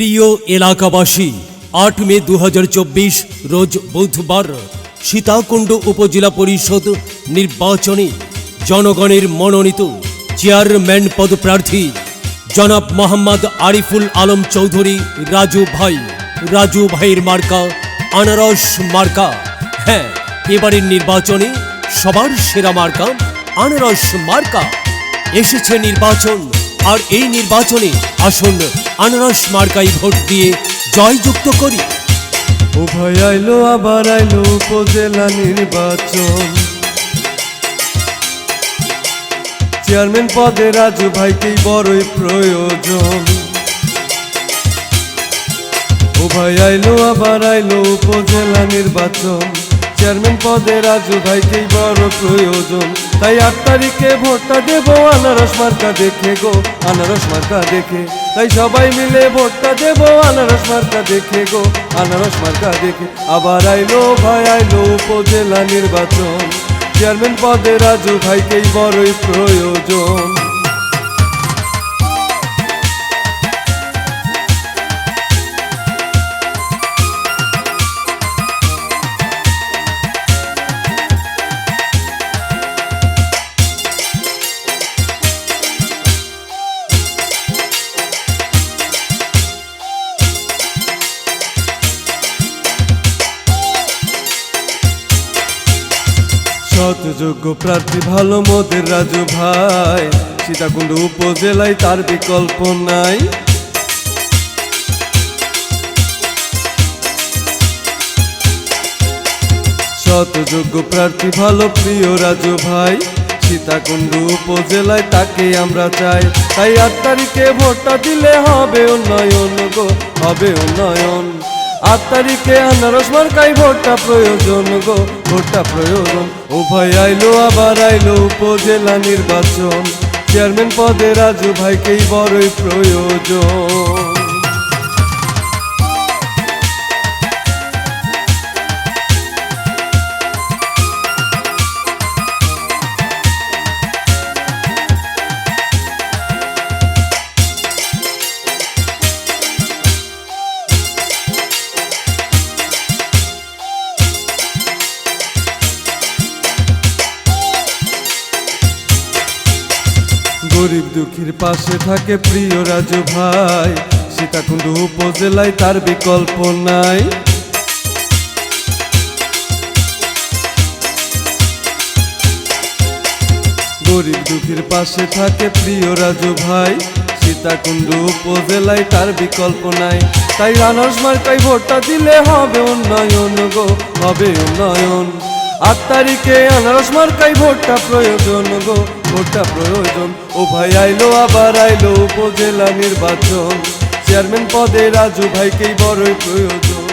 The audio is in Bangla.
প্রিয় এলাকাবাসী, ৮ মে ২০২৪ রোজ বুধবার সীতাকুণ্ড উপজেলা পরিষদ নির্বাচনে জনগণের মনোনীত চেয়ারম্যান পদপ্রার্থী জনাব মোহাম্মদ আরিফুল আলম চৌধুরী রাজু ভাইয়ের মার্কা আনারস মার্কা। হ্যাঁ, এবারের নির্বাচনে সবার সেরা মার্কা আনারস মার্কা। এসেছে নির্বাচন, আর এই নির্বাচনে আসুন আনারস মার্কায় ভোট দিয়ে জয়যুক্ত করি। ও ভাই আইলো আবার আইলো উপজেলা নির্বাচন, চেয়ারম্যান পদে রাজু ভাইকেই বড়ই প্রয়োজন। ও ভাই আইলো আবার আইলো উপজেলা নির্বাচন, চেয়ারম্যান পদে রাজু ভাইকেই বড় প্রয়োজন। তাই ৮ তারিখে ভোটটা দেবো আনারস মার্কা দেখে গো, আনারস মার্কা দেখে। তাই সবাই মিলে ভোটটা দেবো আনারস মার্কা দেখে গো, আনারস মার্কা দেখে। আবার আইলো ভাই আইলো উপজেলা নির্বাচন, চেয়ারম্যান পদে রাজু ভাইকেই বড়ই প্রয়োজন। সৎ যোগ্য প্রার্থী ভালো মোদের রাজু ভাই, সীতাকুণ্ড উপজেলায় তার বিকল্প নাই। সৎ যোগ্য প্রার্থী ভালো প্রিয় রাজু ভাই, সীতাকুণ্ড উপজেলায় তাকে আমরা চাই। তাই ৮ তারিখে ভোটটা দিলে হবে উন্নয়ন গো, হবে উন্নয়ন। ৮ তারিখে আনারস মার্কায় ভোটটা প্রয়োজন গো, ভোটটা প্রয়োজন। ও ভাই আইলো আবার আইলো উপজেলা নির্বাচন, চেয়ারম্যান পদে রাজু ভাইকেই বড়ই প্রয়োজন। গরিব দুঃখীর পাশে থাকে প্রিয় রাজু ভাই, সীতাকুণ্ড উপজেলায় তার বিকল্প নাই। গরিব দুঃখীর পাশে থাকে প্রিয় রাজু ভাই, সীতাকুণ্ড উপজেলায় তার বিকল্প নাই। তাই আনারস মার্কায় ভোটটা দিলে হবে উন্নয়ন গো, হবে উন্নয়ন। ৮ তারিখে আনারস মার্কায় ভোটটা প্রয়োজন গো, ভোটটা প্রয়োজন। ও ভাই আইলো আবার আইলো উপজেলা নির্বাচন, চেয়ারম্যান পদে রাজু ভাইকেই বড়ই প্রয়োজন।